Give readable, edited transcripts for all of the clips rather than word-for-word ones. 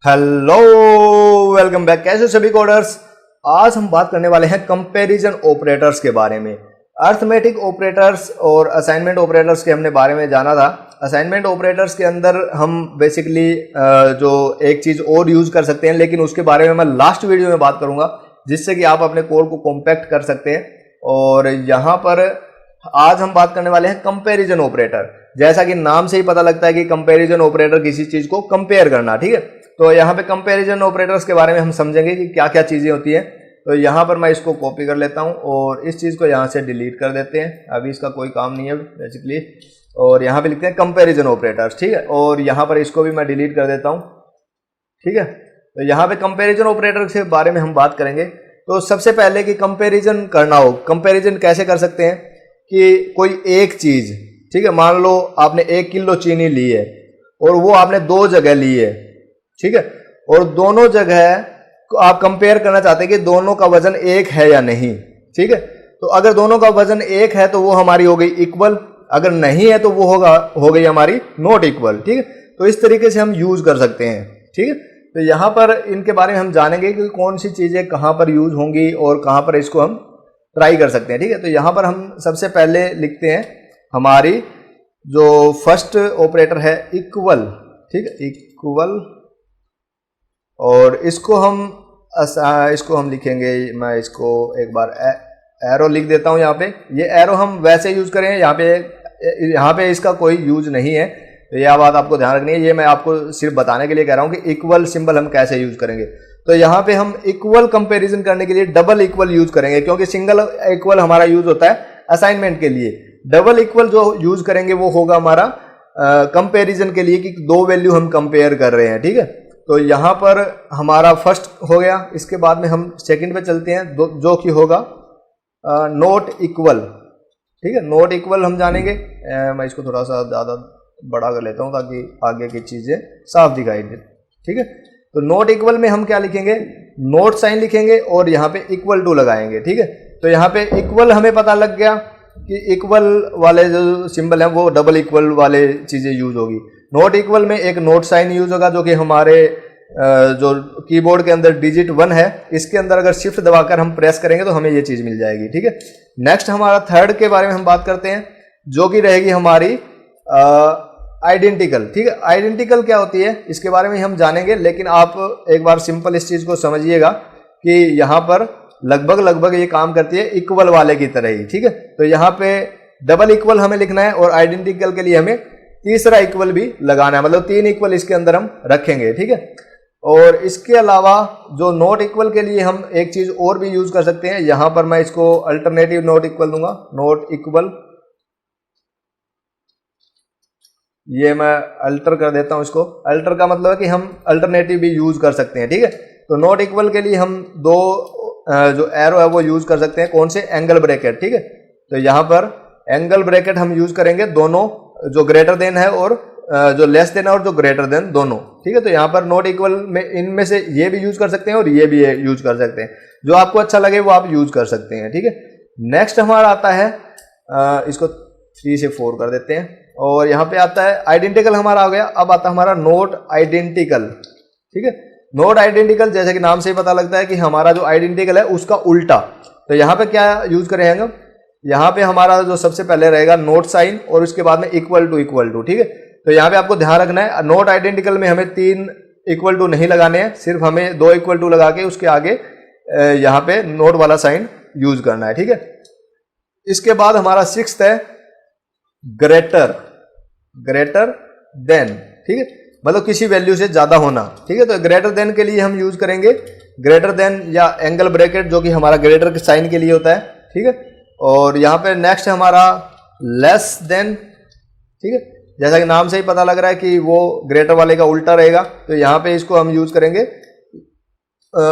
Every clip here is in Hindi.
Hello, welcome back. कैसे हो सभी कोडर्स। आज हम बात करने वाले हैं कंपैरिजन ऑपरेटर्स के बारे में। अर्थमेटिक ऑपरेटर्स और असाइनमेंट ऑपरेटर्स के हमने बारे में जाना था। असाइनमेंट ऑपरेटर्स के अंदर हम बेसिकली जो एक चीज़ और यूज़ कर सकते हैं, लेकिन उसके बारे में मैं लास्ट वीडियो में बात करूंगा, जिससे कि आप अपने कोड को कॉम्पैक्ट कर सकते हैं। और यहाँ पर आज हम बात करने वाले हैं कंपैरिजन ऑपरेटर। जैसा कि नाम से ही पता लगता है कि कंपैरिजन ऑपरेटर किसी चीज़ को कंपेयर करना, ठीक है। तो यहाँ पे कंपैरिजन ऑपरेटर्स के बारे में हम समझेंगे कि क्या क्या चीज़ें होती हैं। तो यहाँ पर मैं इसको कॉपी कर लेता हूँ और इस चीज़ को यहाँ से डिलीट कर देते हैं। अभी इसका कोई काम नहीं है बेसिकली। और यहाँ पे लिखते हैं कंपैरिजन ऑपरेटर्स, ठीक है। और यहाँ पर इसको भी मैं डिलीट कर देता हूँ, ठीक है। तो यहाँ पे कंपैरिजन ऑपरेटर के बारे में हम बात करेंगे। तो सबसे पहले कि कंपैरिजन करना हो, कंपैरिजन कैसे कर सकते हैं कि कोई एक चीज़, ठीक है, मान लो आपने 1 किलो चीनी ली है और वो आपने 2 जगह ली है, ठीक है। और दोनों जगह आप कंपेयर करना चाहते हैं कि दोनों का वजन एक है या नहीं, ठीक है। तो अगर दोनों का वजन एक है तो वो हमारी हो गई इक्वल, अगर नहीं है तो वो हो गई हमारी नॉट इक्वल, ठीक है। तो इस तरीके से हम यूज कर सकते हैं, ठीक है। तो यहाँ पर इनके बारे में हम जानेंगे कि कौन सी चीजें कहाँ पर यूज होंगी और कहाँ पर इसको हम ट्राई कर सकते हैं, ठीक है। तो यहाँ पर हम सबसे पहले लिखते हैं हमारी जो फर्स्ट ऑपरेटर है इक्वल, ठीक है, इक्वल। और इसको हम लिखेंगे, मैं इसको एक बार एरो लिख देता हूं। यहाँ पे ये एरो हम वैसे यूज करें, यहाँ पे इसका कोई यूज नहीं है। तो यह बात आपको ध्यान रखनी है। ये मैं आपको सिर्फ बताने के लिए कह रहा हूं कि इक्वल सिंबल हम कैसे यूज करेंगे। तो यहाँ पे हम इक्वल कंपैरिजन करने के लिए डबल इक्वल यूज करेंगे, क्योंकि सिंगल इक्वल हमारा यूज होता है असाइनमेंट के लिए। डबल इक्वल जो यूज करेंगे वो होगा हमारा कंपैरिजन के लिए, कि 2 वैल्यू हम कंपेयर कर रहे हैं, ठीक है। तो यहाँ पर हमारा फर्स्ट हो गया। इसके बाद में हम सेकंड पे चलते हैं, जो कि होगा नॉट इक्वल, ठीक है। नॉट इक्वल हम जानेंगे। मैं इसको थोड़ा सा ज़्यादा बड़ा कर लेता हूँ ताकि आगे की चीज़ें साफ दिखाई दे, ठीक है। तो नॉट इक्वल में हम क्या लिखेंगे, नॉट साइन लिखेंगे और यहाँ पे इक्वल टू लगाएंगे, ठीक है। तो यहाँ पे इक्वल हमें पता लग गया कि इक्वल वाले जो सिंबल हैं वो डबल इक्वल वाले चीज़ें यूज होगी। नॉट इक्वल में एक नोट साइन यूज होगा, जो कि हमारे जो कीबोर्ड के अंदर डिजिट 1 है, इसके अंदर अगर शिफ्ट दबाकर हम प्रेस करेंगे तो हमें ये चीज़ मिल जाएगी, ठीक है। नेक्स्ट हमारा थर्ड के बारे में हम बात करते हैं, जो कि रहेगी हमारी आइडेंटिकल, ठीक है। आइडेंटिकल क्या होती है इसके बारे में हम जानेंगे, लेकिन आप एक बार सिंपल इस चीज़ को समझिएगा कि यहाँ पर लगभग ये काम करती है इक्वल वाले की तरह ही, ठीक है। तो यहाँ पे डबल इक्वल हमें लिखना है और आइडेंटिकल के लिए हमें तीसरा इक्वल भी लगाना है, मतलब 3 इक्वल इसके अंदर हम रखेंगे, ठीक है। और इसके अलावा जो नॉट इक्वल के लिए हम एक चीज और भी यूज कर सकते हैं। यहां पर मैं इसको अल्टरनेटिव नॉट इक्वल दूंगा, नॉट इक्वल, ये मैं अल्टर कर देता हूं इसको। अल्टर का मतलब है कि हम अल्टरनेटिव भी यूज कर सकते हैं, ठीक है। तो नॉट इक्वल के लिए हम 2 जो एरो है वो यूज कर सकते हैं, कौन से, एंगल ब्रैकेट, ठीक है। तो यहां पर एंगल ब्रैकेट हम यूज करेंगे, दोनों जो ग्रेटर देन है और जो लेस देन है और जो ग्रेटर देन, दोनों, ठीक है। तो यहाँ पर नॉट इक्वल में इनमें से ये भी यूज कर सकते हैं और ये भी यूज कर सकते हैं, जो आपको अच्छा लगे वो आप यूज कर सकते हैं, ठीक है। नेक्स्ट हमारा आता है, इसको 3 से 4 कर देते हैं। और यहाँ पे आता है आइडेंटिकल हमारा आ गया। अब आता है हमारा नॉट आइडेंटिकल, ठीक है। नॉट आइडेंटिकल जैसे कि नाम से ही पता लगता है कि हमारा जो आइडेंटिकल है उसका उल्टा। तो यहाँ पे क्या यूज करेंगे हम, यहाँ पे हमारा जो सबसे पहले रहेगा नोट साइन और उसके बाद में इक्वल टू, ठीक है। तो यहाँ पे आपको ध्यान रखना है, नोट आइडेंटिकल में हमें 3 इक्वल टू नहीं लगाने हैं, सिर्फ हमें 2 इक्वल टू लगा के उसके आगे यहाँ पे नोट वाला साइन यूज करना है, ठीक है। इसके बाद हमारा 6th है ग्रेटर देन, ठीक है, मतलब किसी वैल्यू से ज्यादा होना, ठीक है। तो ग्रेटर देन के लिए हम यूज करेंगे ग्रेटर देन या एंगल ब्रैकेट, जो कि हमारा ग्रेटर के साइन के लिए होता है, ठीक है। और यहाँ पे नेक्स्ट है हमारा लेस देन, ठीक है। जैसा कि नाम से ही पता लग रहा है कि वो ग्रेटर वाले का उल्टा रहेगा। तो यहाँ पे इसको हम यूज करेंगे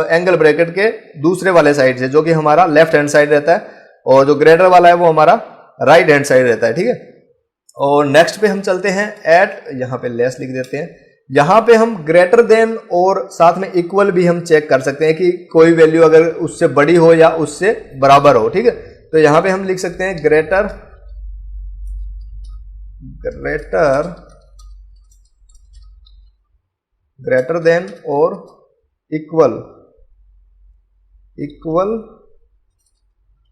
एंगल ब्रैकेट के दूसरे वाले साइड से, जो कि हमारा लेफ्ट हैंड साइड रहता है, और जो ग्रेटर वाला है वो हमारा राइट हैंड साइड रहता है, ठीक है। और नेक्स्ट पे हम चलते हैं एट, यहाँ पे लेस लिख देते हैं। यहाँ पे हम ग्रेटर देन और साथ में इक्वल भी हम चेक कर सकते हैं कि कोई वैल्यू अगर उससे बड़ी हो या उससे बराबर हो, ठीक है। तो यहाँ पे हम लिख सकते हैं ग्रेटर ग्रेटर देन और इक्वल इक्वल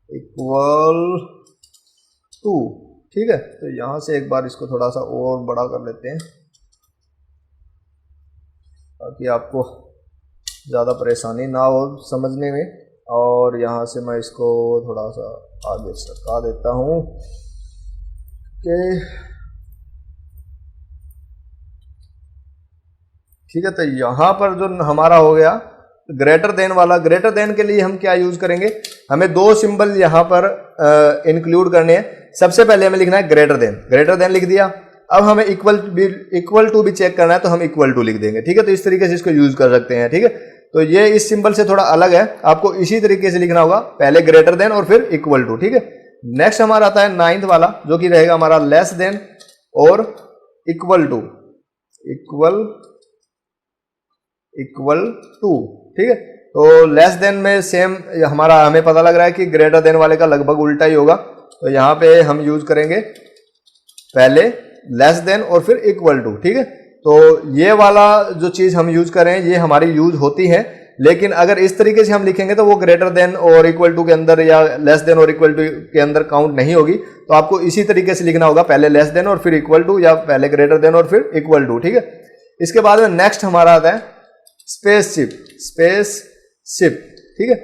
इक्वल टू। ठीक है, तो यहां से एक बार इसको थोड़ा सा और बड़ा कर लेते हैं ताकि आपको ज़्यादा परेशानी ना हो समझने में। और यहाँ से मैं इसको थोड़ा सा आगे सरका देता हूँ कि ठीक है। तो यहाँ पर जो हमारा हो गया ग्रेटर देन वाला, ग्रेटर देन के लिए हम क्या यूज करेंगे, हमें दो सिंबल यहाँ पर इंक्लूड करने हैं। सबसे पहले हमें लिखना है ग्रेटर देन लिख दिया। अब हमें इक्वल टू भी चेक करना है तो हम इक्वल टू लिख देंगे। ठीक है, तो इस तरीके से इसको यूज कर सकते हैं। ठीक है, तो ये इस सिंबल से थोड़ा अलग है, आपको इसी तरीके से लिखना होगा, पहले ग्रेटर देन और फिर इक्वल टू। ठीक है, नेक्स्ट हमारा आता है 9th वाला जो कि रहेगा हमारा लेस देन और इक्वल टू इक्वल टू। ठीक है, तो लेस देन में सेम हमारा हमें पता लग रहा है कि ग्रेटर देन वाले का लगभग उल्टा ही होगा, तो यहां पे हम यूज करेंगे पहले लेस देन और फिर इक्वल टू। ठीक है, तो ये वाला जो चीज हम यूज करें ये हमारी यूज होती है, लेकिन अगर इस तरीके से हम लिखेंगे तो वो ग्रेटर देन और इक्वल टू के अंदर या लेस देन और इक्वल टू के अंदर काउंट नहीं होगी। तो आपको इसी तरीके से लिखना होगा, पहले लेस देन और फिर इक्वल टू, या पहले ग्रेटर देन और फिर इक्वल टू। ठीक है, इसके बाद में नेक्स्ट हमारा आता है स्पेसशिप। ठीक है,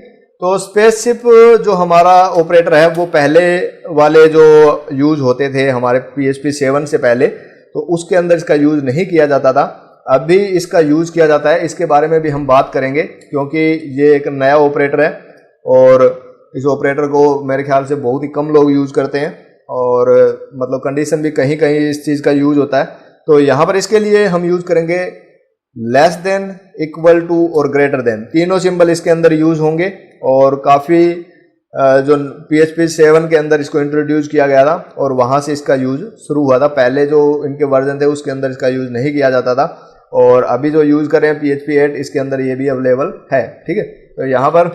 तो स्पेसशिप जो हमारा ऑपरेटर है वो पहले वाले जो यूज होते थे हमारे PHP 7 से पहले, तो उसके अंदर इसका यूज नहीं किया जाता था, अभी इसका यूज किया जाता है। इसके बारे में भी हम बात करेंगे क्योंकि ये एक नया ऑपरेटर है और इस ऑपरेटर को मेरे ख्याल से बहुत ही कम लोग यूज करते हैं, और मतलब कंडीशन भी कहीं कहीं इस चीज़ का यूज होता है। तो यहाँ पर इसके लिए हम यूज करेंगे लेस देन, इक्वल टू और ग्रेटर देन, तीनों सिंबल इसके अंदर यूज होंगे। और काफ़ी जो PHP 7 के अंदर इसको इंट्रोड्यूस किया गया था और वहाँ से इसका यूज शुरू हुआ था। पहले जो इनके वर्जन थे उसके अंदर इसका यूज नहीं किया जाता था, और अभी जो यूज कर रहे हैं PHP 8 इसके अंदर ये भी अवेलेबल है। ठीक है, तो यहाँ पर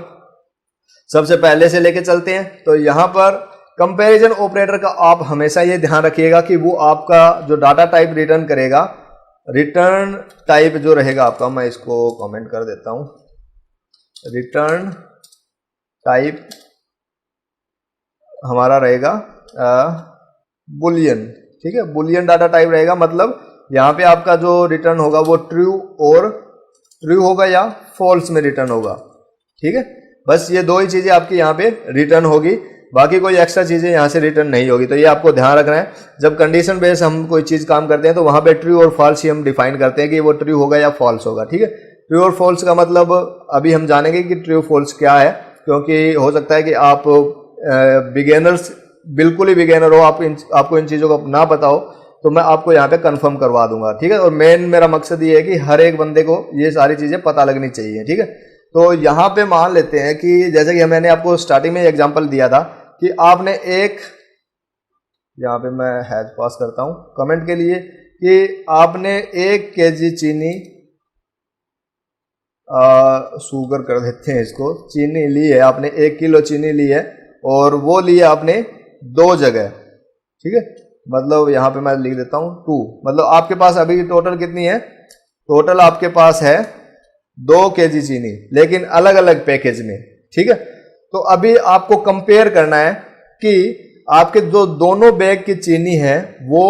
सबसे पहले से लेके चलते हैं। तो यहाँ पर कंपैरिजन ऑपरेटर का आप हमेशा ये ध्यान रखिएगा कि वो आपका जो डाटा टाइप रिटर्न करेगा, रिटर्न टाइप जो रहेगा आपका, मैं इसको कमेंट कर देता हूँ, रिटर्न टाइप हमारा रहेगा बुलियन। ठीक है, बुलियन डाटा टाइप रहेगा, मतलब यहाँ पे आपका जो रिटर्न होगा वो ट्रू होगा या फॉल्स में रिटर्न होगा। ठीक है, बस ये दो ही चीजें आपकी यहाँ पे रिटर्न होगी, बाकी कोई एक्स्ट्रा चीजें यहाँ से रिटर्न नहीं होगी। तो ये आपको ध्यान रखना है, जब कंडीशन बेस हम कोई चीज काम करते हैं तो वहां पे ट्रू और फॉल्स ही हम डिफाइन करते हैं कि वो ट्रू होगा या फॉल्स होगा। ठीक है, ट्रू और फॉल्स का मतलब अभी हम जानेंगे कि ट्रू फॉल्स क्या है, क्योंकि हो सकता है कि आप बिगेनर्स, बिल्कुल ही बिगेनर हो, आपको इन चीज़ों को ना पता हो, तो मैं आपको यहाँ पे कंफर्म करवा दूंगा। ठीक है, और मेन मेरा मकसद ये है कि हर एक बंदे को ये सारी चीज़ें पता लगनी चाहिए। ठीक है, तो यहाँ पे मान लेते हैं कि जैसे कि मैंने आपको स्टार्टिंग में एग्जांपल दिया था कि आपने एक, यहाँ पे मैं हैज पास करता हूँ कमेंट के लिए, कि आपने 1 kg चीनी, शुगर कर देते हैं इसको, चीनी ली है आपने, 1 किलो चीनी ली है और वो ली है आपने 2 जगह। ठीक है, मतलब यहाँ पे मैं लिख देता हूँ 2, मतलब आपके पास अभी टोटल कितनी है, टोटल आपके पास है 2 kg चीनी, लेकिन अलग अलग पैकेज में। ठीक है, तो अभी आपको कंपेयर करना है कि आपके जो दोनों बैग की चीनी है वो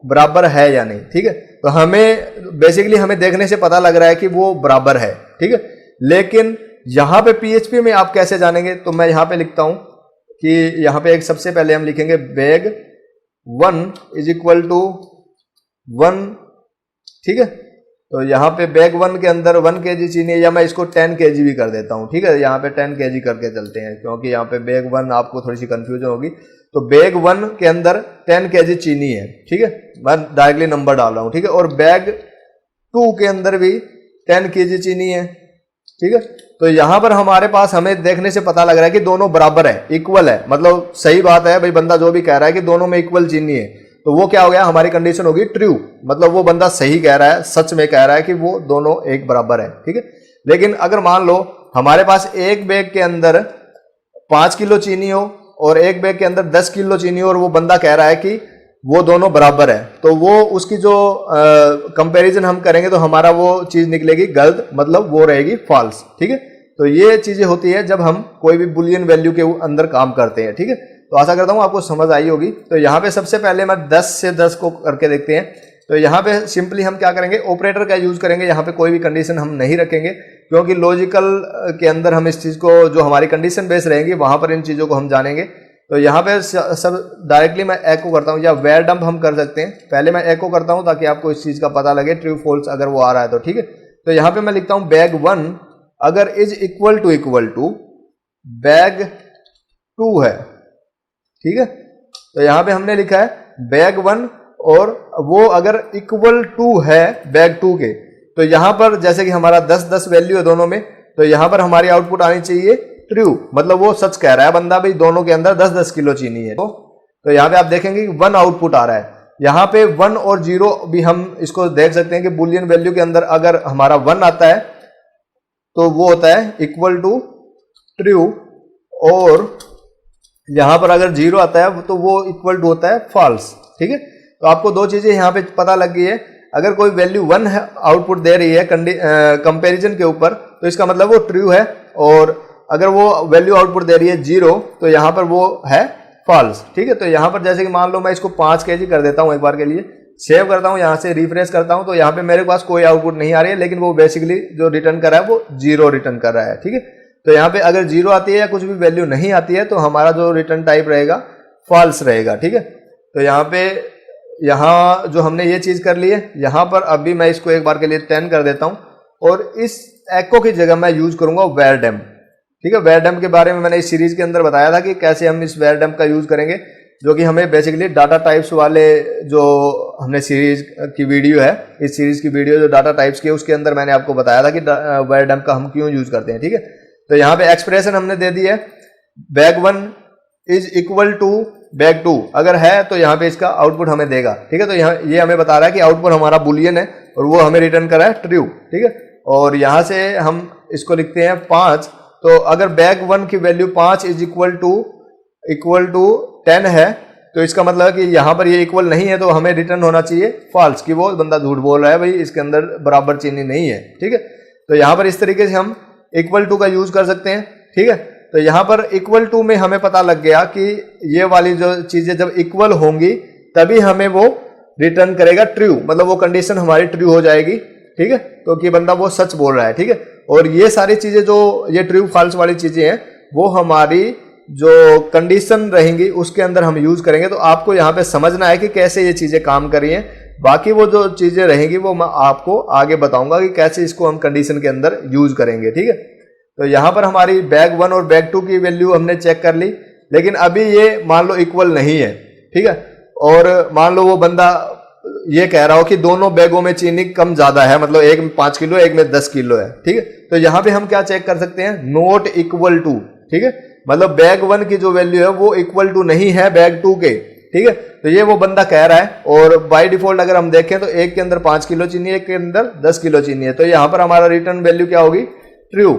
बराबर है या नहीं। ठीक है, तो हमें बेसिकली हमें देखने से पता लग रहा है कि वो बराबर है। ठीक है, लेकिन यहाँ पे PHP में आप कैसे जानेंगे, तो मैं यहाँ पे लिखता हूँ कि यहाँ पे एक सबसे पहले हम लिखेंगे बैग 1 इज इक्वल टू 1। ठीक है, तो यहाँ पे बैग 1 के अंदर 1 kg चीनी है, या मैं इसको 10 kg भी कर देता हूँ। ठीक है, यहाँ पे 10 kg करके चलते हैं क्योंकि यहाँ पे बैग 1 आपको थोड़ी सी कंफ्यूजन होगी। तो बैग 1 के अंदर 10 kg चीनी है। ठीक है, मैं डायरेक्टली नंबर डाल रहा हूँ। ठीक है, और बैग 2 के अंदर भी 10 kg चीनी है। ठीक है, तो यहाँ पर हमारे पास हमें देखने से पता लग रहा है कि दोनों बराबर है, इक्वल है, मतलब सही बात है भाई, बंदा जो भी कह रहा है कि दोनों में इक्वल चीनी है, तो वो क्या हो गया, हमारी कंडीशन होगी ट्रू, मतलब वो बंदा सही कह रहा है, सच में कह रहा है कि वो दोनों एक बराबर है। ठीक है, लेकिन अगर मान लो हमारे पास एक बैग के अंदर 5 किलो चीनी हो और एक बैग के अंदर 10 किलो चीनी हो, और वो बंदा कह रहा है कि वो दोनों बराबर है, तो वो उसकी जो कंपैरिजन हम करेंगे तो हमारा वो चीज निकलेगी गलत, मतलब वो रहेगी फॉल्स। ठीक है, तो ये चीजें होती है जब हम कोई भी बुलियन वैल्यू के अंदर काम करते हैं। ठीक है, तो आशा करता हूं आपको समझ आई होगी। तो यहाँ पे सबसे पहले मैं 10 से 10 को करके देखते हैं। तो यहाँ पे सिंपली हम क्या करेंगे, ऑपरेटर का यूज करेंगे। यहाँ पे कोई भी कंडीशन हम नहीं रखेंगे, क्योंकि लॉजिकल के अंदर हम इस चीज को, जो हमारी कंडीशन बेस रहेंगी वहां पर इन चीजों को हम जानेंगे। तो यहाँ पे सब डायरेक्टली मैं एको करता हूँ, या वेयर डंप हम कर सकते हैं। पहले मैं एको करता हूँ ताकि आपको इस चीज का पता लगे, ट्रू फॉल्स अगर वो आ रहा है तो। ठीक है, तो यहाँ पे मैं लिखता हूँ बैग 1 अगर इज इक्वल टू बैग 2 है। ठीक है, तो यहाँ पे हमने लिखा है बैग 1 और वो अगर इक्वल टू है बैग 2 के, तो यहाँ पर जैसे कि हमारा 10-10 वैल्यू है दोनों में, तो यहाँ पर हमारी आउटपुट आनी चाहिए ट्रू, मतलब वो सच कह रहा है बंदा, भाई दोनों के अंदर 10-10 किलो चीनी है। तो यहाँ पे आप देखेंगे कि 1 आउटपुट आ रहा है। यहाँ पे 1 और 0 भी हम इसको देख सकते हैं कि बुलियन वैल्यू के अंदर अगर हमारा 1 आता है तो वो होता है इक्वल टू ट्रू, और यहां पर अगर 0 आता है तो वो इक्वल टू होता है फॉल्स। ठीक है, तो आपको दो चीजें यहाँ पे पता लग गई है। अगर कोई वैल्यू 1 है आउटपुट दे रही है कंपैरिजन के ऊपर, तो इसका मतलब वो ट्रू है, और अगर वो वैल्यू आउटपुट दे रही है 0 तो यहाँ पर वो है फॉल्स। ठीक है, तो यहाँ पर जैसे कि मान लो मैं इसको 5 kg कर देता हूँ एक बार के लिए, सेव करता हूँ, यहाँ से रिफ्रेश करता हूँ, तो यहाँ पे मेरे पास कोई आउटपुट नहीं आ रही है, लेकिन वो बेसिकली जो रिटर्न कर रहा है वो 0 रिटर्न कर रहा है। ठीक है, तो यहाँ पे अगर 0 आती है या कुछ भी वैल्यू नहीं आती है तो हमारा जो रिटर्न टाइप रहेगा फॉल्स रहेगा। ठीक है, तो यहाँ जो हमने ये चीज कर ली है, यहाँ पर अभी मैं इसको एक बार के लिए 10 कर देता हूँ, और इस एको की जगह मैं यूज करूंगा वेयर डैम। ठीक है, वेयर डैम के बारे में मैंने इस सीरीज के अंदर बताया था कि कैसे हम इस वेयर डैम का यूज करेंगे, जो कि हमें बेसिकली डाटा टाइप्स वाले जो हमने सीरीज की वीडियो है, इस सीरीज की वीडियो जो डाटा टाइप्स की है उसके अंदर मैंने आपको बताया था कि वेयर डैम का हम क्यों यूज करते हैं। ठीक है, तो यहाँ पे एक्सप्रेशन हमने दे दी है, bag 1 is equal to bag 2 अगर है तो यहाँ पे इसका आउटपुट हमें देगा। ठीक है, तो यहाँ ये हमें बता रहा है कि आउटपुट हमारा बुलियन है और वो हमें रिटर्न कर रहा है ट्रू। ठीक है, और यहाँ से हम इसको लिखते हैं 5, तो अगर बैग 1 की वैल्यू 5 इज इक्वल टू 10 है, तो इसका मतलब है कि यहाँ पर ये इक्वल नहीं है, तो हमें रिटर्न होना चाहिए फॉल्स, कि वो बंदा झूठ बोल रहा है, भाई इसके अंदर बराबर चीनी नहीं है। ठीक है, तो यहाँ पर इस तरीके से हम इक्वल टू का यूज कर सकते हैं। ठीक है, तो यहाँ पर इक्वल टू में हमें पता लग गया कि ये वाली जो चीजें जब इक्वल होंगी तभी हमें वो रिटर्न करेगा ट्रू, मतलब वो कंडीशन हमारी ट्रू हो जाएगी। ठीक है, क्योंकि बंदा वो सच बोल रहा है। ठीक है, और ये सारी चीजें जो ये ट्रू फॉल्स वाली चीजें हैं वो हमारी जो कंडीशन रहेंगी उसके अंदर हम यूज करेंगे। तो आपको यहाँ पे समझना है कि कैसे ये चीजें काम कर रही हैं। बाकी वो जो चीजें रहेंगी वो मैं आपको आगे बताऊंगा कि कैसे इसको हम कंडीशन के अंदर यूज करेंगे। ठीक है, तो यहाँ पर हमारी बैग 1 और बैग 2 की वैल्यू हमने चेक कर ली, लेकिन अभी ये मान लो इक्वल नहीं है। ठीक है, और मान लो वो बंदा ये कह रहा हो कि दोनों बैगों में चीनी कम ज्यादा है, मतलब एक में 5 किलो एक में 10 किलो है। ठीक है, तो यहाँ पे हम क्या चेक कर सकते हैं, नॉट इक्वल टू। ठीक है, मतलब बैग 1 की जो वैल्यू है वो इक्वल टू नहीं है बैग 2 के। ठीक है, तो ये वो बंदा कह रहा है, और बाय डिफॉल्ट अगर हम देखें तो एक के अंदर 5 किलो चीनी है, एक के अंदर 10 किलो चीनी है, तो यहाँ पर हमारा रिटर्न वैल्यू क्या होगी, ट्रू।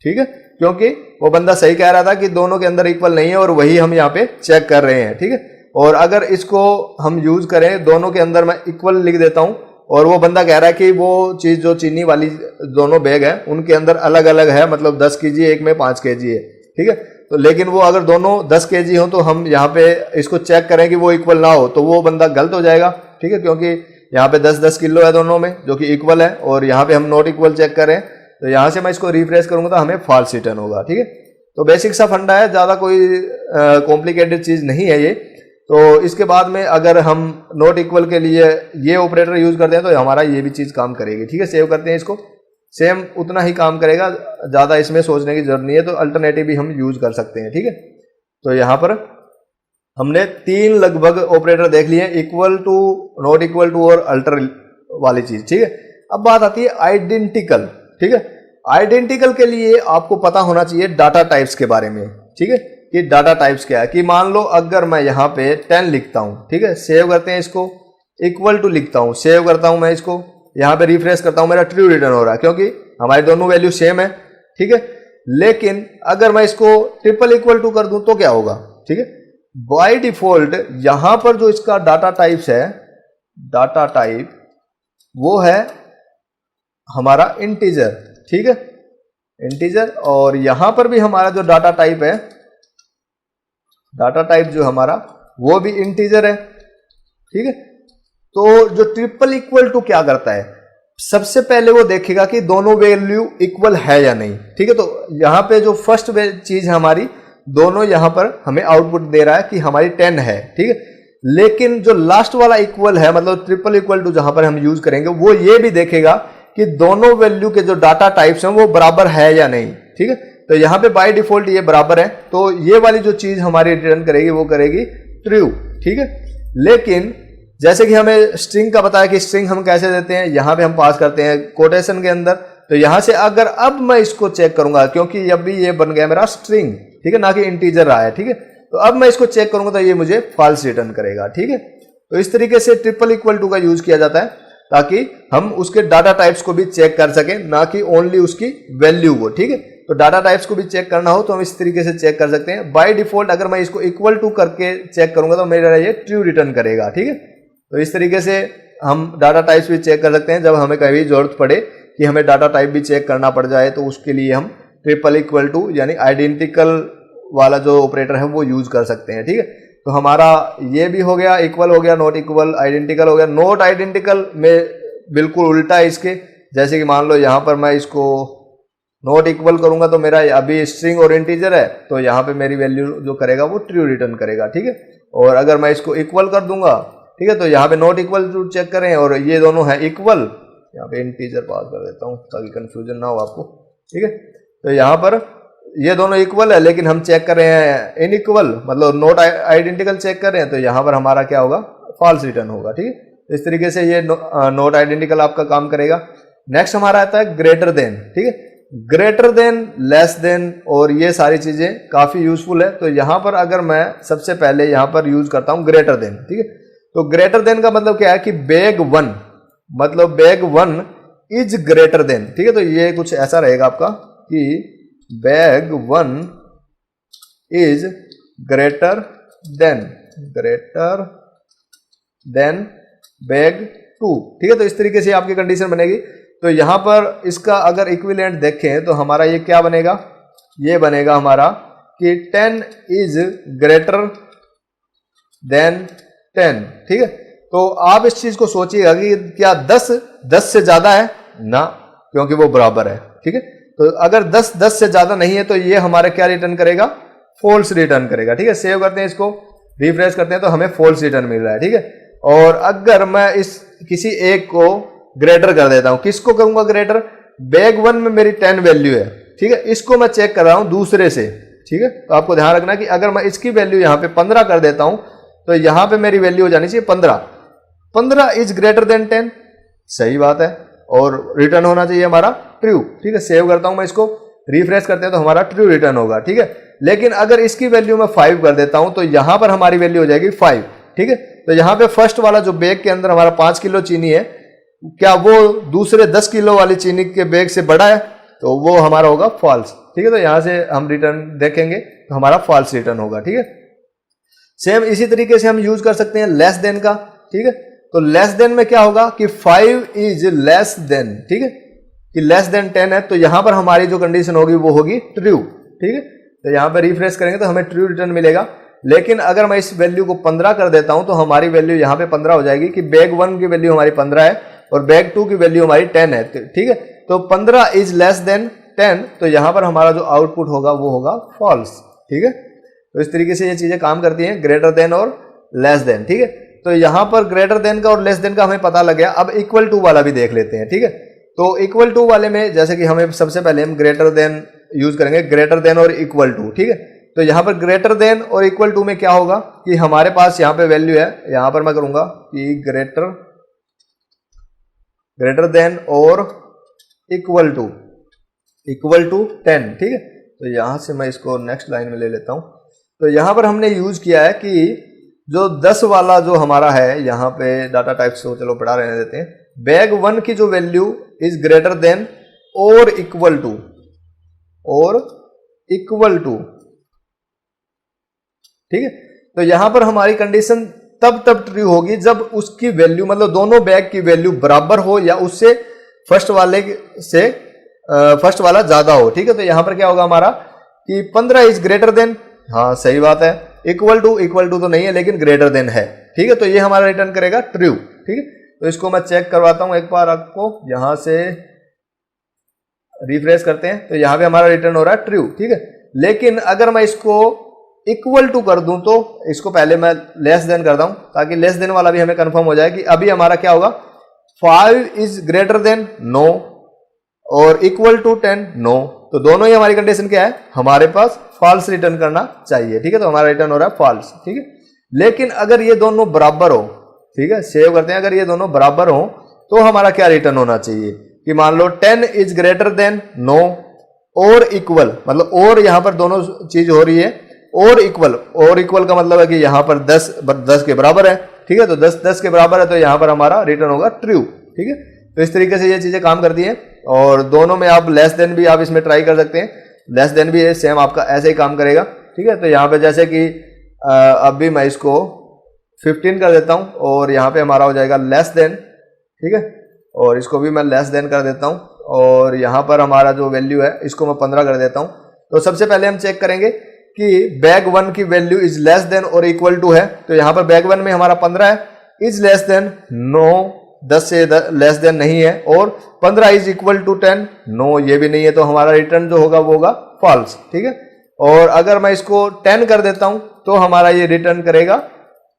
ठीक है, क्योंकि वो बंदा सही कह रहा था कि दोनों के अंदर इक्वल नहीं है, और वही हम यहाँ पे चेक कर रहे हैं। ठीक है, और अगर इसको हम यूज करें, दोनों के अंदर मैं इक्वल लिख देता हूं, और वो बंदा कह रहा है कि वो चीज जो चीनी वाली दोनों बैग है उनके अंदर अलग अलग है, मतलब 10 kg एक में 5 kg है। ठीक है, तो लेकिन वो अगर दोनों 10 kg हो तो हम यहाँ पे इसको चेक करें कि वो इक्वल ना हो, तो वो बंदा गलत हो जाएगा। ठीक है, क्योंकि यहाँ पे 10-10 किलो है दोनों में जो कि इक्वल है, और यहाँ पे हम नॉट इक्वल चेक करें तो यहाँ से मैं इसको रिफ्रेश करूंगा तो हमें फॉल्स रिटर्न होगा। ठीक है, तो बेसिक सा फंडा है, ज्यादा कोई कॉम्प्लिकेटेड चीज नहीं है ये। तो इसके बाद में अगर हम नॉट इक्वल के लिए ये ऑपरेटर यूज करते हैं तो हमारा ये भी चीज काम करेगी। ठीक है, सेव करते हैं इसको, सेम उतना ही काम करेगा, ज्यादा इसमें सोचने की जरूरत नहीं है, तो अल्टरनेटिव भी हम यूज कर सकते हैं। ठीक है, तो यहाँ पर हमने 3 लगभग ऑपरेटर देख लिए, equal to, not equal to और अल्टर वाली चीज। ठीक है, अब बात आती है आइडेंटिकल। ठीक है, आइडेंटिकल के लिए आपको पता होना चाहिए डाटा टाइप्स के बारे में। ठीक है, कि डाटा टाइप्स क्या है, कि मान लो अगर मैं यहाँ पे 10 लिखता हूं, ठीक है, सेव करते हैं इसको, इक्वल टू लिखता हूं, सेव करता हूं मैं इसको, यहाँ पे रिफ्रेश करता हूं, मेरा ट्रू रिटर्न हो रहा है क्योंकि हमारी दोनों वैल्यू सेम है। ठीक है, लेकिन अगर मैं इसको ट्रिपल इक्वल टू कर दूं तो क्या होगा। ठीक है, बाय डिफॉल्ट यहां पर जो इसका डाटा टाइप्स है, डाटा टाइप वो है हमारा इंटीजर, ठीक है, इंटीजर। और यहां पर भी हमारा जो डाटा टाइप है, डाटा टाइप जो हमारा वो भी इंटीजर है, ठीक है। तो जो ट्रिपल इक्वल टू क्या करता है, सबसे पहले वो देखेगा कि दोनों वैल्यू इक्वल है या नहीं, ठीक है। तो यहां पे जो फर्स्ट चीज है हमारी, दोनों यहां पर हमें आउटपुट दे रहा है कि हमारी 10 है, ठीक है। लेकिन जो लास्ट वाला इक्वल है, मतलब ट्रिपल इक्वल टू जहां पर हम यूज करेंगे, वो ये भी देखेगा कि दोनों वैल्यू के जो डाटा टाइप्स हैं वो बराबर है या नहीं, ठीक है। तो यहां पे बाय डिफॉल्ट ये बराबर है, तो ये वाली जो चीज हमारी रिटर्न करेगी वो करेगी ट्रू, ठीक है। लेकिन जैसे कि हमें स्ट्रिंग का पता है कि स्ट्रिंग हम कैसे देते हैं, यहां पे हम पास करते हैं कोटेशन के अंदर। तो यहां से अगर अब मैं इसको चेक करूंगा, क्योंकि अभी ये बन गया मेरा स्ट्रिंग, ठीक है, ना कि इंटीजर रहा है, ठीक है। तो अब मैं इसको चेक करूंगा तो ये मुझे फॉल्स रिटर्न करेगा, ठीक है। तो इस तरीके से ट्रिपल इक्वल टू का यूज किया जाता है ताकि हम उसके डाटा टाइप्स को भी चेक कर सकें, ना कि ओनली उसकी वैल्यू को, ठीक है। तो डाटा टाइप्स को भी चेक करना हो तो हम इस तरीके से चेक कर सकते हैं। बाय डिफॉल्ट अगर मैं इसको इक्वल टू करके चेक करूंगा तो मेरा ये ट्रू रिटर्न करेगा, ठीक है। तो इस तरीके से हम डाटा टाइप्स भी चेक कर सकते हैं। जब हमें कभी जरूरत पड़े कि हमें डाटा टाइप भी चेक करना पड़ जाए तो उसके लिए हम ट्रिपल इक्वल टू यानी आइडेंटिकल वाला जो ऑपरेटर है वो यूज कर सकते हैं, ठीक है। तो हमारा ये भी हो गया, इक्वल हो गया, नॉट इक्वल, आइडेंटिकल हो गया। नॉट आइडेंटिकल में बिल्कुल उल्टा है इसके, जैसे कि मान लो यहां पर मैं इसको नॉट इक्वल करूंगा तो मेरा अभी स्ट्रिंग और इंटीजर है, तो यहां पे मेरी वैल्यू जो करेगा वो ट्रू रिटर्न करेगा, ठीक है। और अगर मैं इसको इक्वल कर दूंगा, ठीक है, तो यहाँ पे नॉट इक्वल टू चेक करें और ये दोनों है इक्वल, यहाँ पे इंटीजर पास कर देता हूँ ताकि कंफ्यूजन ना हो आपको, ठीक है। तो यहाँ पर ये दोनों इक्वल है लेकिन हम चेक कर रहे हैं इनइक्वल, मतलब नॉट आइडेंटिकल चेक कर रहे हैं, तो यहाँ पर हमारा क्या होगा, फॉल्स रिटर्न होगा, ठीक है। इस तरीके से ये नॉट आइडेंटिकल आपका काम करेगा। नेक्स्ट हमारा आता है ग्रेटर देन, ठीक है। ग्रेटर देन, लेस देन और ये सारी चीजें काफी यूजफुल है। तो यहां पर अगर मैं सबसे पहले यहां पर यूज करता हूं ग्रेटर देन, ठीक है। तो ग्रेटर देन का मतलब क्या है कि बैग वन, मतलब bag one is greater than, ठीक है। तो ये कुछ ऐसा रहेगा आपका कि bag one is greater than bag two, ठीक है। तो इस तरीके से आपकी कंडीशन बनेगी। तो यहां पर इसका अगर इक्विवेलेंट देखें तो हमारा ये क्या बनेगा, ये बनेगा हमारा कि 10 इज ग्रेटर देन 10, ठीक है। तो आप इस चीज को सोचिएगा कि क्या 10 से ज्यादा है ना, क्योंकि वो बराबर है, ठीक है। तो अगर 10 से ज्यादा नहीं है तो ये हमारा क्या रिटर्न करेगा, फॉल्स रिटर्न करेगा, ठीक है। सेव करते हैं इसको, रिफ्रेश करते हैं तो हमें फॉल्स रिटर्न मिल रहा है, ठीक है। और अगर मैं इस किसी एक को ग्रेटर कर देता हूं, किसको करूंगा ग्रेटर, बैग वन में मेरी 10 वैल्यू है, ठीक है, इसको मैं चेक कर रहा हूं दूसरे से, ठीक है। तो आपको ध्यान रखना कि अगर मैं इसकी वैल्यू यहां पे 15 कर देता हूं तो यहां पे मेरी वैल्यू हो जानी चाहिए 15 इज ग्रेटर देन 10, सही बात है, और रिटर्न होना चाहिए हमारा ट्रू, ठीक है। सेव करता हूं मैं इसको, रिफ्रेश करते हैं तो हमारा ट्रू रिटर्न होगा, ठीक है। लेकिन अगर इसकी वैल्यू मैं 5 कर देता हूं तो यहां पर हमारी वैल्यू हो जाएगी 5, ठीक है। तो यहां पे फर्स्ट वाला जो बैग के अंदर हमारा 5 किलो चीनी है, क्या वो दूसरे 10 किलो वाली चीनी के बैग से बड़ा है, तो वो हमारा होगा फॉल्स, ठीक है। तो यहां से हम रिटर्न देखेंगे तो हमारा फॉल्स रिटर्न होगा, ठीक है। सेम इसी तरीके से हम यूज कर सकते हैं लेस देन का, ठीक है। तो लेस देन में क्या होगा कि 5 इज लेस देन, ठीक है, कि लेस देन 10 है, तो यहां पर हमारी जो कंडीशन होगी वो होगी ट्रू, ठीक है। तो यहां पर रिफ्रेश करेंगे तो हमें ट्रू रिटर्न मिलेगा। लेकिन अगर मैं इस वैल्यू को 15 कर देता हूं तो हमारी वैल्यू यहां पे 15 हो जाएगी कि बैग वन की वैल्यू हमारी 15 है और बैग टू की वैल्यू हमारी 10 है, ठीक है। तो 15 इज लेस देन 10, तो यहां पर हमारा जो आउटपुट होगा वो होगा फॉल्स, ठीक है। तो इस तरीके से ये चीजें काम करती हैं, ग्रेटर देन और लेस देन, ठीक है। तो यहां पर ग्रेटर देन का और लेस देन का हमें पता लग गया। अब इक्वल टू वाला भी देख लेते हैं, ठीक है। तो इक्वल टू वाले में जैसे कि हमें सबसे पहले हम ग्रेटर देन यूज करेंगे, ग्रेटर देन और इक्वल टू, ठीक है। तो यहां पर ग्रेटर देन और इक्वल टू में क्या होगा कि हमारे पास यहां पे वैल्यू है, यहां पर मैं करूंगा कि ग्रेटर देन और इक्वल टू 10, ठीक है। तो यहां से मैं इसको नेक्स्ट लाइन में ले लेता हूं। तो यहां पर हमने यूज किया है कि जो 10 वाला जो हमारा है, यहां पे डाटा टाइप्स को चलो पढ़ा रहने देते हैं, बैग वन की जो वैल्यू इज ग्रेटर देन और इक्वल टू, ठीक है। तो यहां पर हमारी कंडीशन तब ट्रू होगी जब उसकी वैल्यू मतलब दोनों बैग की वैल्यू बराबर हो या उससे फर्स्ट वाला ज्यादा हो। ठीक है, तो यहां पर क्या होगा हमारा कि 15 इज ग्रेटर देन, हाँ सही बात है, इक्वल टू तो नहीं है लेकिन ग्रेटर देन है। ठीक है, तो ये हमारा रिटर्न करेगा ट्रू। ठीक है, तो इसको मैं चेक करवाता हूं एक बार आपको, यहां से रिफ्रेश करते हैं तो यहां पे हमारा रिटर्न हो रहा है ट्रू। ठीक है, लेकिन अगर मैं इसको इक्वल टू कर दूं तो इसको पहले मैं लेस देन करता हूं ताकि लेस देन वाला भी हमें कंफर्म हो जाए कि अभी हमारा क्या होगा, 5 इज ग्रेटर देन नो और इक्वल टू 10 नो। तो दोनों ही हमारी कंडीशन क्या है, हमारे पास फॉल्स रिटर्न करना चाहिए। ठीक है, तो हमारा रिटर्न हो रहा है फॉल्स। ठीक है, लेकिन अगर ये दोनों बराबर हो, ठीक है सेव करते हैं, अगर ये दोनों बराबर हो तो हमारा क्या रिटर्न होना चाहिए कि मान लो 10 इज ग्रेटर देन नो और इक्वल, मतलब और यहां पर दोनों चीज हो रही है और इक्वल का मतलब है कि यहां पर 10 के बराबर है। ठीक है, तो 10 के बराबर है तो यहां पर हमारा रिटर्न होगा ट्रू। ठीक है, तो इस तरीके से ये चीजें काम करती हैं और दोनों में आप लेस देन भी आप इसमें ट्राई कर सकते हैं, लेस देन भी सेम आपका ऐसे ही काम करेगा। ठीक है, तो यहाँ पे जैसे कि अभी मैं इसको 15 कर देता हूँ और यहाँ पे हमारा हो जाएगा लेस देन। ठीक है, और इसको भी मैं लेस देन कर देता हूँ और यहाँ पर हमारा जो वैल्यू है इसको मैं 15 कर देता हूँ। तो सबसे पहले हम चेक करेंगे कि बैग 1 की वैल्यू इज लेस देन और इक्वल टू है, तो यहाँ पर बैग 1 में हमारा 15 है, इज लेस देन नो 10 से लेस देन नहीं है और 15 इज इक्वल टू 10 नो ये भी नहीं है, तो हमारा रिटर्न जो होगा वो होगा फॉल्स। ठीक है, और अगर मैं इसको 10 कर देता हूं तो हमारा ये रिटर्न करेगा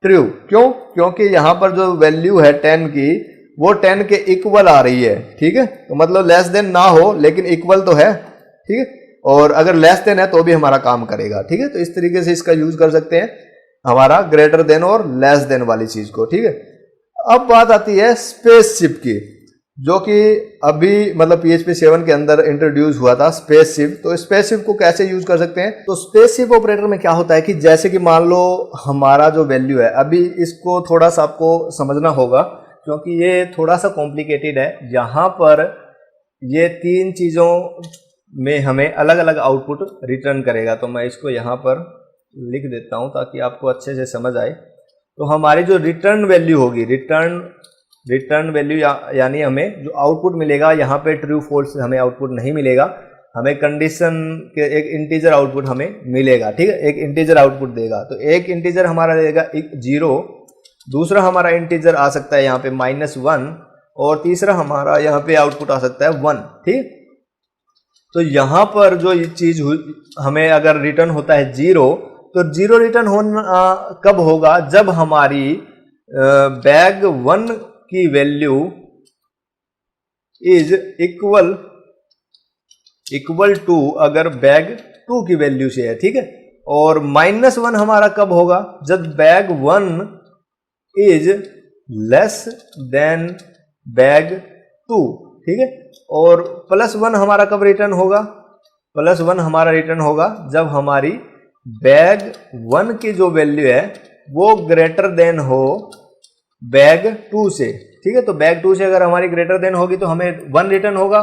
ट्रू। क्यों? क्योंकि यहां पर जो वैल्यू है 10 की वो 10 के इक्वल आ रही है। ठीक है, तो मतलब लेस देन ना हो लेकिन इक्वल तो है। ठीक है, और अगर लेस देन है तो भी हमारा काम करेगा। ठीक है, तो इस तरीके से इसका यूज कर सकते हैं हमारा ग्रेटर देन और लेस देन वाली चीज को। ठीक है, अब बात आती है स्पेसशिप की, जो कि अभी मतलब PHP 7 के अंदर इंट्रोड्यूस हुआ था स्पेसशिप। तो स्पेसशिप को कैसे यूज कर सकते हैं, तो स्पेसशिप ऑपरेटर में क्या होता है कि जैसे कि मान लो हमारा जो वैल्यू है, अभी इसको थोड़ा सा आपको समझना होगा क्योंकि ये थोड़ा सा कॉम्प्लिकेटेड है। यहाँ पर ये 3 चीजों में हमें अलग अलग आउटपुट रिटर्न करेगा, तो मैं इसको यहाँ पर लिख देता हूँ ताकि आपको अच्छे से समझ आए। तो हमारी जो रिटर्न वैल्यू होगी, रिटर्न वैल्यू यानी हमें जो आउटपुट मिलेगा, यहाँ पे ट्रू फॉल्स हमें आउटपुट नहीं मिलेगा, हमें कंडीशन के एक इंटीजर आउटपुट हमें मिलेगा। ठीक है, एक इंटीजर आउटपुट देगा, तो एक इंटीजर हमारा देगा 0, दूसरा हमारा इंटीजर आ सकता है यहाँ पे -1 और तीसरा हमारा यहाँ पे आउटपुट आ सकता है 1। ठीक, तो यहाँ पर जो ये चीज हमें अगर रिटर्न होता है 0, तो 0 रिटर्न होना कब होगा, जब हमारी बैग 1 की वैल्यू इज इक्वल टू अगर बैग 2 की वैल्यू से है। ठीक है, और -1 हमारा कब होगा, जब bag 1 is less than bag 2। ठीक है, और +1 हमारा कब रिटर्न होगा, +1 हमारा रिटर्न होगा जब हमारी बैग 1 की जो वैल्यू है वो ग्रेटर देन हो बैग 2 से। ठीक है, तो बैग 2 से अगर हमारी ग्रेटर देन होगी तो हमें 1 रिटर्न होगा,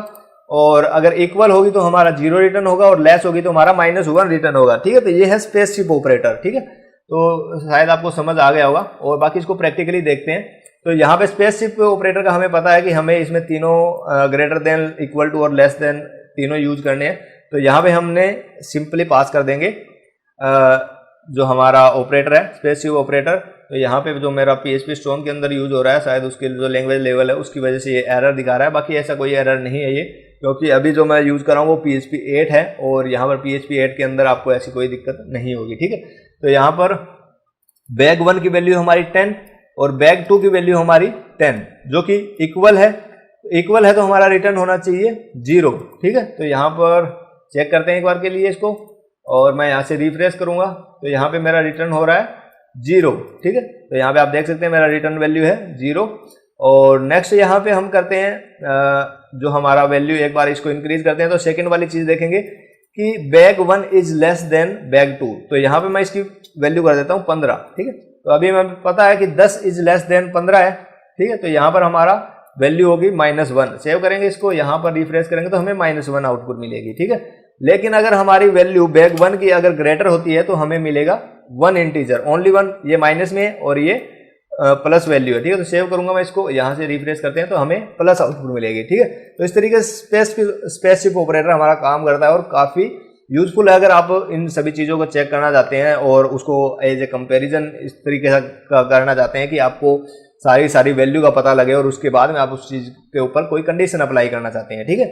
और अगर इक्वल होगी तो हमारा 0 रिटर्न होगा, और लेस होगी तो हमारा -1 रिटर्न होगा। ठीक है, तो ये है स्पेसशिप ऑपरेटर। ठीक है, तो शायद आपको समझ आ गया होगा, और बाकी इसको प्रैक्टिकली देखते हैं। तो यहाँ पे स्पेसशिप ऑपरेटर का हमें पता है कि हमें इसमें तीनों ग्रेटर देन, इक्वल टू और लेस देन तीनों यूज करने हैं। तो यहाँ पे हमने सिंपली पास कर देंगे जो हमारा ऑपरेटर है स्पेसशिप ऑपरेटर। तो यहाँ पे जो मेरा PHP स्टोन के अंदर यूज हो रहा है, शायद उसके जो लैंग्वेज लेवल है उसकी वजह से ये एरर दिखा रहा है, बाकी ऐसा कोई एरर नहीं है ये, क्योंकि अभी जो मैं यूज कर रहा हूँ वो PHP 8 है और यहाँ पर PHP 8 के अंदर आपको ऐसी कोई दिक्कत नहीं होगी। ठीक है, तो यहाँ पर बैग 1 की वैल्यू हमारी 10 और बैग 2 की वैल्यू हमारी 10, जो कि इक्वल है तो हमारा रिटर्न होना चाहिए 0। ठीक है, तो यहाँ पर चेक करते हैं एक बार के लिए इसको, और मैं यहाँ से रिफ्रेश करूंगा तो यहाँ पे मेरा रिटर्न हो रहा है 0। ठीक है, तो यहाँ पे आप देख सकते हैं मेरा रिटर्न वैल्यू है 0। और नेक्स्ट यहाँ पे हम करते हैं जो हमारा वैल्यू, एक बार इसको इंक्रीज करते हैं तो सेकंड वाली चीज देखेंगे कि bag 1 is less than bag 2। तो यहाँ पे मैं इसकी वैल्यू कर देता हूँ 15। ठीक है, तो अभी हमें पता है कि 10 इज लेस देन 15 है। ठीक है, तो यहाँ पर हमारा वैल्यू होगी -1। सेव करेंगे इसको, यहाँ पर रिफ्रेश करेंगे तो हमें -1 आउटपुट मिलेगी। ठीक है, लेकिन अगर हमारी वैल्यू बैग 1 की अगर ग्रेटर होती है तो हमें मिलेगा वन इंटीजर, ओनली वन, ये माइनस में है और ये प्लस वैल्यू है, ठीक है। तो सेव करूंगा मैं इसको, यहाँ से रिफ्रेश करते हैं तो हमें प्लस आउटपुट मिलेगी, ठीक है। तो इस तरीके से स्पेसिफिक ऑपरेटर हमारा काम करता है और काफ़ी यूजफुल है अगर आप इन सभी चीज़ों को चेक करना चाहते हैं और उसको एज ए कंपेरिजन इस तरीके से करना चाहते हैं कि आपको सारी वैल्यू का पता लगे और उसके बाद में आप उस चीज़ के ऊपर कोई कंडीशन अप्लाई करना चाहते हैं, ठीक है।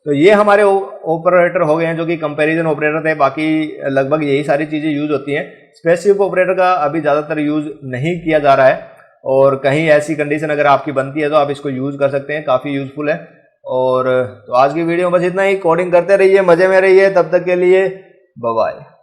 तो ये हमारे ऑपरेटर हो गए हैं जो कि कंपैरिजन ऑपरेटर थे। बाकी लगभग यही सारी चीज़ें यूज होती हैं। स्पेसिफिक ऑपरेटर का अभी ज़्यादातर यूज नहीं किया जा रहा है और कहीं ऐसी कंडीशन अगर आपकी बनती है तो आप इसको यूज़ कर सकते हैं, काफ़ी यूजफुल है। और तो आज की वीडियो में बस इतना ही। कोडिंग करते रहिए, मज़े में रहिए, तब तक के लिए बाय बाय।